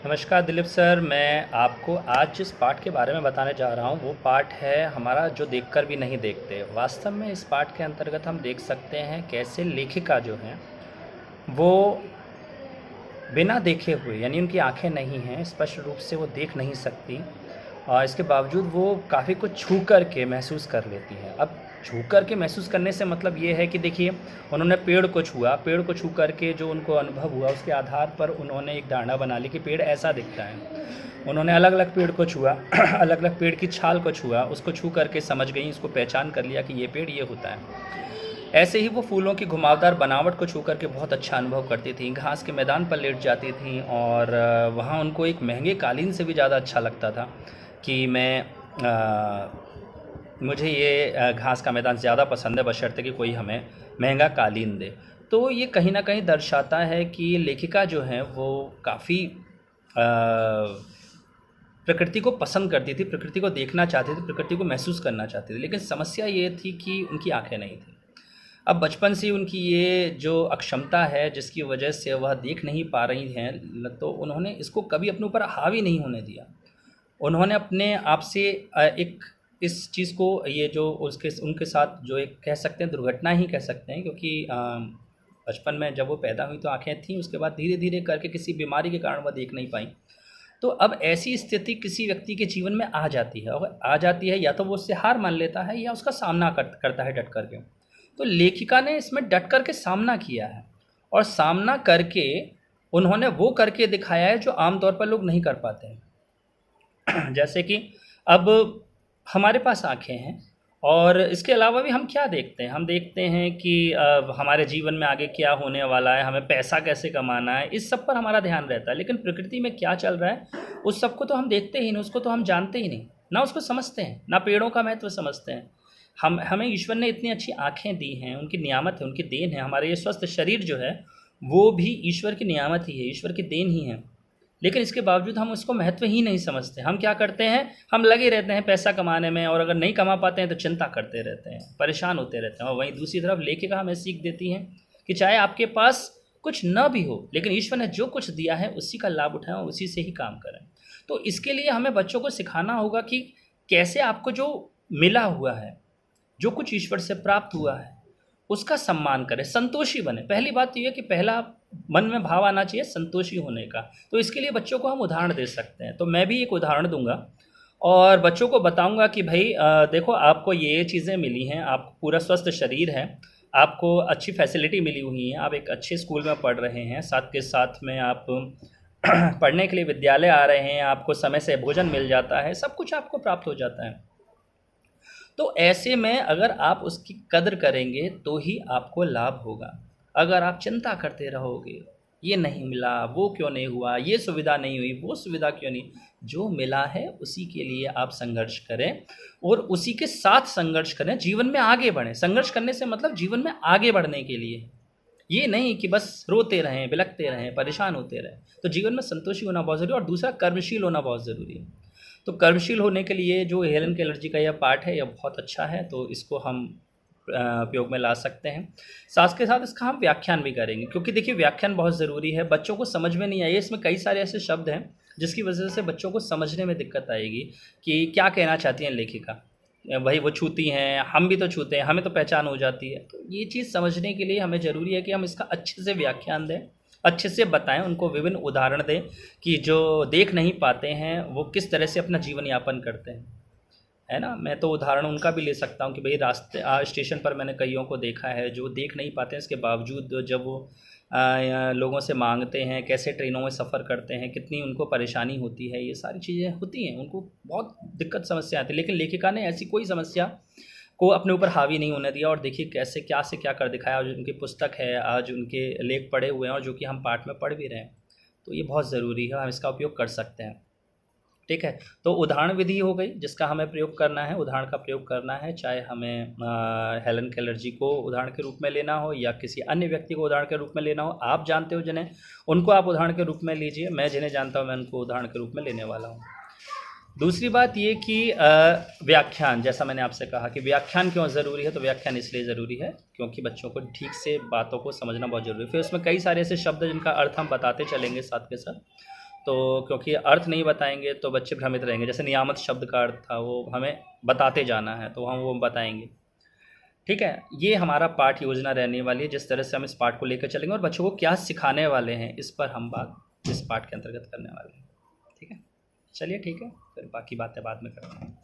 नमस्कार दिलीप सर, मैं आपको आज जिस पाठ के बारे में बताने जा रहा हूँ वो पाठ है हमारा जो देखकर भी नहीं देखते। वास्तव में इस पाठ के अंतर्गत हम देख सकते हैं कैसे लेखिका जो हैं वो बिना देखे हुए, यानी उनकी आंखें नहीं हैं, स्पष्ट रूप से वो देख नहीं सकती और इसके बावजूद वो काफ़ी कुछ छू कर के महसूस कर लेती हैं। अब छू कर के महसूस करने से मतलब ये है कि देखिए, उन्होंने पेड़ को छुआ, पेड़ को छू कर के जो उनको अनुभव हुआ उसके आधार पर उन्होंने एक धारणा बना ली कि पेड़ ऐसा दिखता है। उन्होंने अलग अलग पेड़ को छुआ अलग अलग पेड़ की छाल को छुआ, उसको छू करके समझ गई, उसको पहचान कर लिया कि ये पेड़ ये होता है। ऐसे ही वो फूलों की घुमावदार बनावट को छू करके बहुत अच्छा अनुभव करती थीं। घास के मैदान पर लेट जाती थीं और वहाँ उनको एक महंगे कालीन से भी ज़्यादा अच्छा लगता था कि मुझे ये घास का मैदान ज़्यादा पसंद है, बशर्ते कि कोई हमें महंगा कालीन दे। तो ये कहीं न कहीं दर्शाता है कि लेखिका जो हैं वो काफ़ी प्रकृति को पसंद करती थी, प्रकृति को देखना चाहती थी, प्रकृति को महसूस करना चाहती थी। लेकिन समस्या ये थी कि उनकी आँखें नहीं थीं। अब बचपन से उनकी ये जो अक्षमता है जिसकी वजह से वह देख नहीं पा रही हैं, तो उन्होंने इसको कभी अपने ऊपर हावी नहीं होने दिया। उन्होंने अपने आप से एक इस चीज़ को, ये जो उसके उनके साथ जो एक कह सकते हैं दुर्घटना ही कह सकते हैं, क्योंकि बचपन में जब वो पैदा हुई तो आँखें थीं, उसके बाद धीरे धीरे करके किसी बीमारी के कारण वह देख नहीं पाई। तो अब ऐसी स्थिति किसी व्यक्ति के जीवन में आ जाती है, और आ जाती है या तो वो उससे हार मान लेता है या उसका सामना करता है डट कर के। तो लेखिका ने इसमें डट कर के सामना किया है और सामना करके उन्होंने वो करके दिखाया है जो आमतौर पर लोग नहीं कर पाते हैं। जैसे कि अब हमारे पास आँखें हैं और इसके अलावा भी हम क्या देखते हैं? हम देखते हैं कि हमारे जीवन में आगे क्या होने वाला है, हमें पैसा कैसे कमाना है, इस सब पर हमारा ध्यान रहता है। लेकिन प्रकृति में क्या चल रहा है, उस सब को तो हम देखते ही नहीं, उसको तो हम जानते ही नहीं, ना उसको समझते हैं, ना पेड़ों का महत्व समझते हैं। हमें ईश्वर ने इतनी अच्छी आँखें दी हैं, उनकी नियामत है, उनकी देन है। हमारे ये स्वस्थ शरीर जो है, वो भी ईश्वर की नियामत ही है, ईश्वर की देन ही है। लेकिन इसके बावजूद हम उसको महत्व ही नहीं समझते। हम क्या करते हैं, हम लगे रहते हैं पैसा कमाने में, और अगर नहीं कमा पाते हैं तो चिंता करते रहते हैं, परेशान होते रहते हैं। और वहीं दूसरी तरफ लेखिका हमें सीख देती हैं कि चाहे आपके पास कुछ न भी हो, लेकिन ईश्वर ने जो कुछ दिया है उसी का लाभ उठाएं और उसी से ही काम करें। तो इसके लिए हमें बच्चों को सिखाना होगा कि कैसे आपको जो मिला हुआ है, जो कुछ ईश्वर से प्राप्त हुआ है, उसका सम्मान करें, संतोषी बने। पहली बात तो ये है कि पहला मन में भाव आना चाहिए संतोषी होने का। तो इसके लिए बच्चों को हम उदाहरण दे सकते हैं। तो मैं भी एक उदाहरण दूंगा और बच्चों को बताऊंगा कि भाई देखो, आपको ये चीज़ें मिली हैं, आपको पूरा स्वस्थ शरीर है, आपको अच्छी फैसिलिटी मिली हुई है, आप एक अच्छे स्कूल में पढ़ रहे हैं, साथ के साथ में आप पढ़ने के लिए विद्यालय आ रहे हैं, आपको समय से भोजन मिल जाता है, सब कुछ आपको प्राप्त हो जाता है। तो ऐसे में अगर आप उसकी कद्र करेंगे तो ही आपको लाभ होगा। अगर आप चिंता करते रहोगे, ये नहीं मिला, वो क्यों नहीं हुआ, ये सुविधा नहीं हुई, वो सुविधा क्यों नहीं, जो मिला है उसी के लिए आप संघर्ष करें और उसी के साथ संघर्ष करें, जीवन में आगे बढ़ें। संघर्ष करने से मतलब जीवन में आगे बढ़ने के लिए, ये नहीं कि बस रोते रहें, बिलखते रहें, परेशान होते रहें। तो जीवन में संतोषी होना बहुत ज़रूरी है और दूसरा कर्मशील होना बहुत ज़रूरी है। तो कर्मशील होने के लिए जो हेलन केलर जी का यह पाठ है, यह बहुत अच्छा है, तो इसको हम उपयोग में ला सकते हैं। साथ के साथ इसका हम व्याख्यान भी करेंगे, क्योंकि देखिए वव्याख्यान बहुत ज़रूरी है। बच्चों को समझ में नहीं आए, इसमें कई सारे ऐसे शब्द हैं जिसकी वजह से बच्चों को समझने में दिक्कत आएगी कि क्या कहना चाहती हैं लेखिका। भाई वो छूती हैं, हम भी तो छूते हैं, हमें तो पहचान हो जाती है। तो ये चीज़ समझने के लिए हमें ज़रूरी है कि हम इसका अच्छे से व्याख्यान दें, अच्छे से बताएं, उनको विभिन्न उदाहरण दें कि जो देख नहीं पाते हैं वो किस तरह से अपना जीवन यापन करते हैं, है ना। मैं तो उदाहरण उनका भी ले सकता हूँ कि भाई रास्ते स्टेशन पर मैंने कईयों को देखा है जो देख नहीं पाते हैं, इसके बावजूद जब वो लोगों से मांगते हैं, कैसे ट्रेनों में सफ़र करते हैं, कितनी उनको परेशानी होती है, ये सारी चीज़ें होती हैं, उनको बहुत दिक्कत समस्या आती है। लेकिन लेखिका ने ऐसी कोई समस्या को अपने ऊपर हावी नहीं होने दिया और देखिए कैसे क्या से क्या कर दिखाया। आज उनकी पुस्तक है, आज उनके लेख पढ़े हुए हैं और जो कि हम पाठ में पढ़ भी रहे हैं। तो ये बहुत ज़रूरी है, हम इसका उपयोग कर सकते हैं। ठीक है, तो उदाहरण विधि हो गई जिसका हमें प्रयोग करना है, उदाहरण का प्रयोग करना है, चाहे हमें हेलन केलर जी को उदाहरण के रूप में लेना हो या किसी अन्य व्यक्ति को उदाहरण के रूप में लेना हो। आप जानते हो जिन्हें, उनको आप उदाहरण के रूप में लीजिए। मैं जिन्हें जानता हूँ मैं उनको उदाहरण के रूप में लेने वाला हूँ। दूसरी बात ये कि व्याख्यान, जैसा मैंने आपसे कहा कि व्याख्यान क्यों ज़रूरी है, तो व्याख्यान इसलिए ज़रूरी है क्योंकि बच्चों को ठीक से बातों को समझना बहुत ज़रूरी है। फिर उसमें कई सारे ऐसे शब्द हैं जिनका अर्थ हम बताते चलेंगे साथ के साथ। तो क्योंकि अर्थ नहीं बताएंगे तो बच्चे भ्रमित रहेंगे। जैसे नियामत शब्द का अर्थ था, वो हमें बताते जाना है, तो हम वो बताएंगे। ठीक है, ये हमारा पाठ योजना रहने वाली है, जिस तरह से हम इस पाठ को लेकर चलेंगे और बच्चों को क्या सिखाने वाले हैं, इस पर हम बात इस पाठ के अंतर्गत करने वाले हैं। ठीक है, चलिए ठीक है, फिर बाकी बातें बाद में करते हैं।